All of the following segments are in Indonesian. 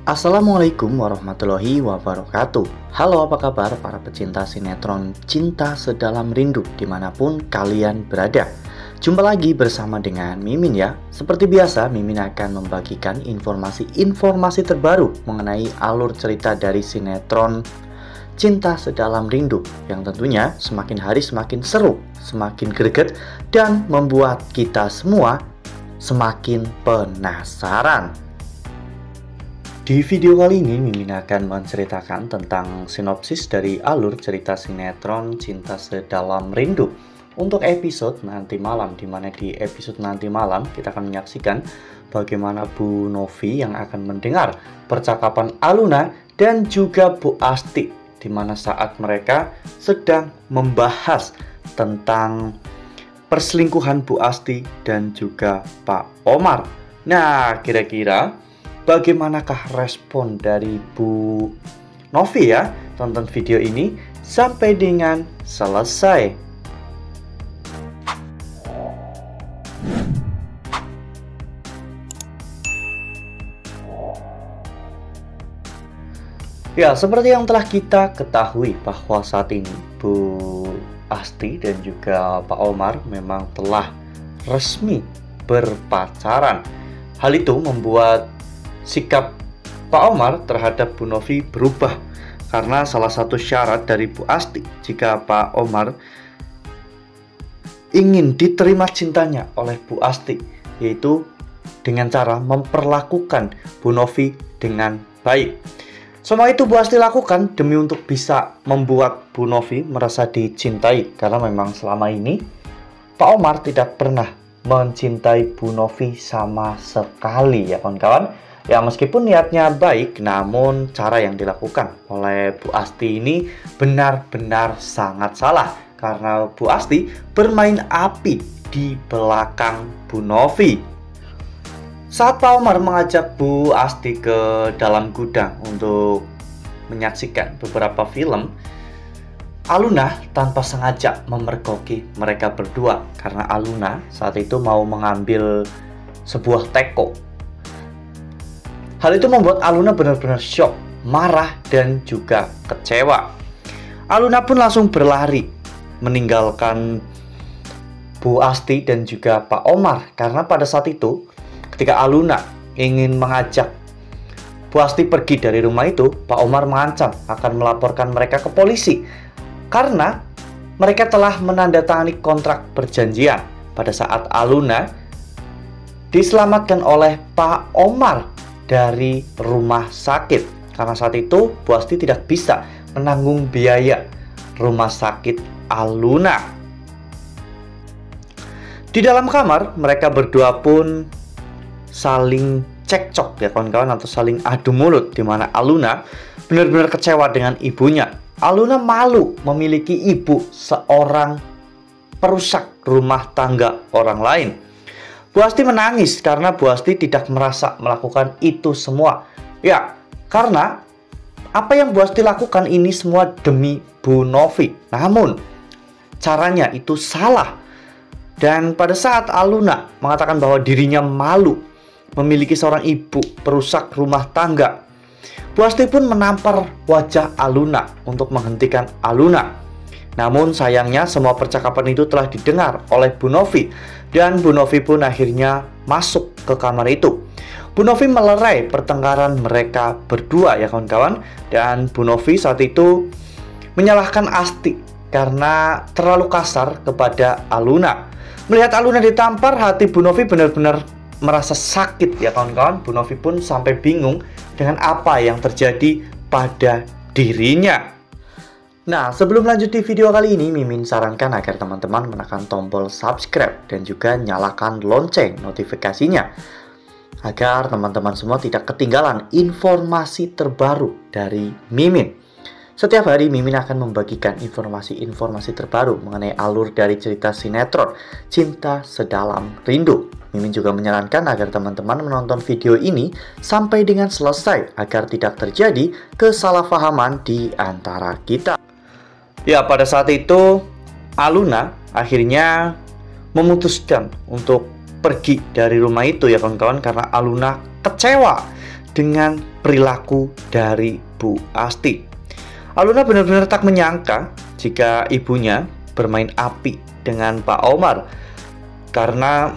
Assalamualaikum warahmatullahi wabarakatuh. Halo, apa kabar para pecinta sinetron Cinta Sedalam Rindu dimanapun kalian berada. Jumpa lagi bersama dengan Mimin ya. Seperti biasa, Mimin akan membagikan informasi terbaru mengenai alur cerita dari sinetron Cinta Sedalam Rindu, yang tentunya semakin hari semakin seru, semakin greget, dan membuat kita semua semakin penasaran. Di video kali ini, Mimin akan menceritakan tentang sinopsis dari alur cerita sinetron Cinta Sedalam Rindu untuk episode nanti malam, dimana di episode nanti malam kita akan menyaksikan bagaimana Bu Novi yang akan mendengar percakapan Aluna dan juga Bu Asti, dimana saat mereka sedang membahas tentang perselingkuhan Bu Asti dan juga Pak Omar. Nah, kira-kira bagaimanakah respon dari Bu Novi ya? Tonton video ini sampai dengan selesai. Ya, seperti yang telah kita ketahui bahwa saat ini Bu Asti dan juga Pak Omar memang telah resmi berpacaran. Hal itu membuat sikap Pak Omar terhadap Bu Novi berubah karena salah satu syarat dari Bu Asti jika Pak Omar ingin diterima cintanya oleh Bu Asti, yaitu dengan cara memperlakukan Bu Novi dengan baik. Semua itu Bu Asti lakukan demi untuk bisa membuat Bu Novi merasa dicintai, karena memang selama ini Pak Omar tidak pernah mencintai Bu Novi sama sekali ya kawan-kawan. Ya, meskipun niatnya baik, namun cara yang dilakukan oleh Bu Asti ini benar-benar sangat salah, karena Bu Asti bermain api di belakang Bu Novi. Saat Pak Omar mengajak Bu Asti ke dalam gudang untuk menyaksikan beberapa film, Aluna tanpa sengaja memergoki mereka berdua karena Aluna saat itu mau mengambil sebuah teko. Hal itu membuat Aluna benar-benar syok, marah, dan juga kecewa. Aluna pun langsung berlari meninggalkan Bu Asti dan juga Pak Omar, karena pada saat itu ketika Aluna ingin mengajak Bu Asti pergi dari rumah itu, Pak Omar mengancam akan melaporkan mereka ke polisi karena mereka telah menandatangani kontrak perjanjian pada saat Aluna diselamatkan oleh Pak Omar dari rumah sakit, karena saat itu Bu Asti tidak bisa menanggung biaya rumah sakit Aluna. Di dalam kamar mereka berdua pun saling cekcok ya kawan-kawan, atau saling adu mulut, di mana Aluna benar-benar kecewa dengan ibunya. Aluna malu memiliki ibu seorang perusak rumah tangga orang lain. Bu Asti menangis karena Bu Asti tidak merasa melakukan itu semua. Ya, karena apa yang Bu Asti lakukan ini semua demi Bu Novi. Namun, caranya itu salah. Dan pada saat Aluna mengatakan bahwa dirinya malu memiliki seorang ibu perusak rumah tangga, Bu Asti pun menampar wajah Aluna untuk menghentikan Aluna. Namun sayangnya semua percakapan itu telah didengar oleh Bu Novi, dan Bu Novi pun akhirnya masuk ke kamar itu. Bu Novi melerai pertengkaran mereka berdua ya kawan-kawan, dan Bu Novi saat itu menyalahkan Asti karena terlalu kasar kepada Aluna. Melihat Aluna ditampar, hati Bu Novi benar-benar merasa sakit ya kawan-kawan. Bu Novi pun sampai bingung dengan apa yang terjadi pada dirinya. Nah, sebelum lanjut di video kali ini, Mimin sarankan agar teman-teman menekan tombol subscribe dan juga nyalakan lonceng notifikasinya, agar teman-teman semua tidak ketinggalan informasi terbaru dari Mimin. Setiap hari Mimin akan membagikan informasi-informasi terbaru mengenai alur dari cerita sinetron Cinta Sedalam Rindu. Mimin juga menyarankan agar teman-teman menonton video ini sampai dengan selesai agar tidak terjadi kesalahpahaman di antara kita. Ya, pada saat itu Aluna akhirnya memutuskan untuk pergi dari rumah itu ya kawan-kawan, karena Aluna kecewa dengan perilaku dari Bu Asti. Aluna benar-benar tak menyangka jika ibunya bermain api dengan Pak Omar, karena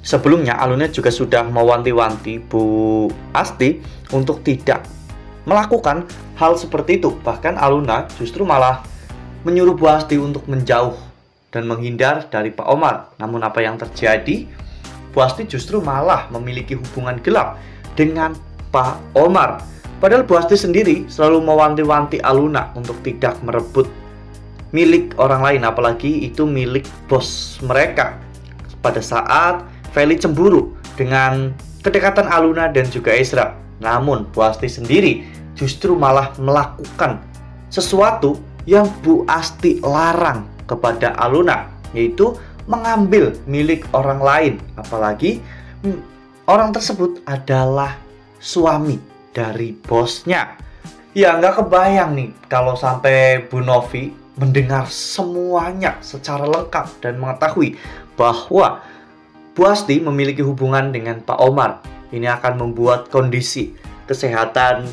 sebelumnya Aluna juga sudah mewanti-wanti Bu Asti untuk tidak melakukan hal seperti itu. Bahkan Aluna justru malah menyuruh Bu Asti untuk menjauh dan menghindar dari Pak Omar. Namun apa yang terjadi? Bu Asti justru malah memiliki hubungan gelap dengan Pak Omar. Padahal Bu Asti sendiri selalu mewanti-wanti Aluna untuk tidak merebut milik orang lain, apalagi itu milik bos mereka. Pada saat Feli cemburu dengan kedekatan Aluna dan juga Ezra, namun Bu Asti sendiri justru malah melakukan sesuatu yang Bu Asti larang kepada Aluna, yaitu mengambil milik orang lain, apalagi orang tersebut adalah suami dari bosnya. Ya nggak kebayang nih kalau sampai Bu Novi mendengar semuanya secara lengkap dan mengetahui bahwa Bu Asti memiliki hubungan dengan Pak Omar. Ini akan membuat kondisi kesehatan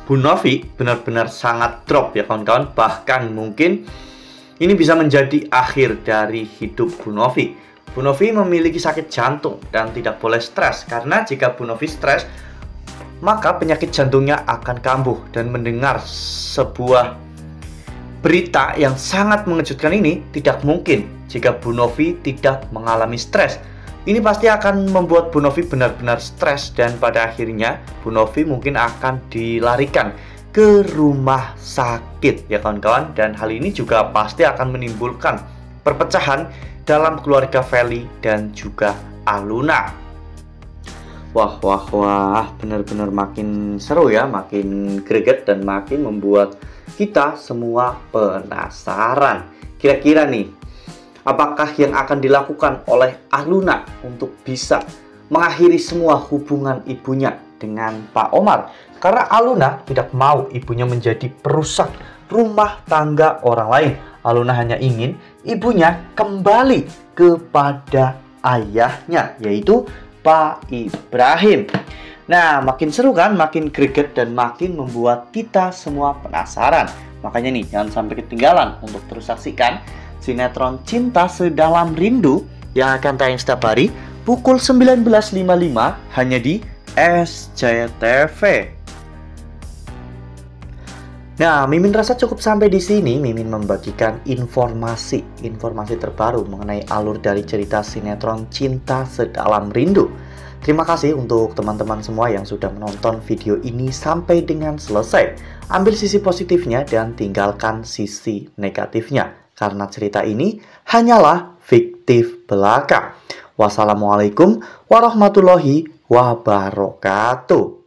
Bu Novi benar-benar sangat drop ya kawan-kawan. Bahkan mungkin ini bisa menjadi akhir dari hidup Bu Novi. Bu Novi memiliki sakit jantung dan tidak boleh stres, karena jika Bu Novi stres maka penyakit jantungnya akan kambuh. Dan mendengar sebuah berita yang sangat mengejutkan ini, tidak mungkin jika Bu Novi tidak mengalami stres. Ini pasti akan membuat Bu Novi benar-benar stres, dan pada akhirnya Bu Novi mungkin akan dilarikan ke rumah sakit ya kawan-kawan. Dan hal ini juga pasti akan menimbulkan perpecahan dalam keluarga Feli dan juga Aluna. Wah, benar-benar makin seru ya, makin greget dan makin membuat kita semua penasaran. Kira-kira nih, apakah yang akan dilakukan oleh Aluna untuk bisa mengakhiri semua hubungan ibunya dengan Pak Omar? Karena Aluna tidak mau ibunya menjadi perusak rumah tangga orang lain. Aluna hanya ingin ibunya kembali kepada ayahnya, yaitu Pak Ibrahim. Nah, makin seru kan, makin greget dan makin membuat kita semua penasaran. Makanya nih, jangan sampai ketinggalan untuk terus saksikan sinetron Cinta Sedalam Rindu yang akan tayang setiap hari pukul 19.55 hanya di SCTV. Nah, Mimin rasa cukup sampai di sini. Mimin membagikan informasi terbaru mengenai alur dari cerita sinetron Cinta Sedalam Rindu. Terima kasih untuk teman-teman semua yang sudah menonton video ini sampai dengan selesai. Ambil sisi positifnya dan tinggalkan sisi negatifnya, karena cerita ini hanyalah fiktif belaka. Wassalamualaikum warahmatullahi wabarakatuh.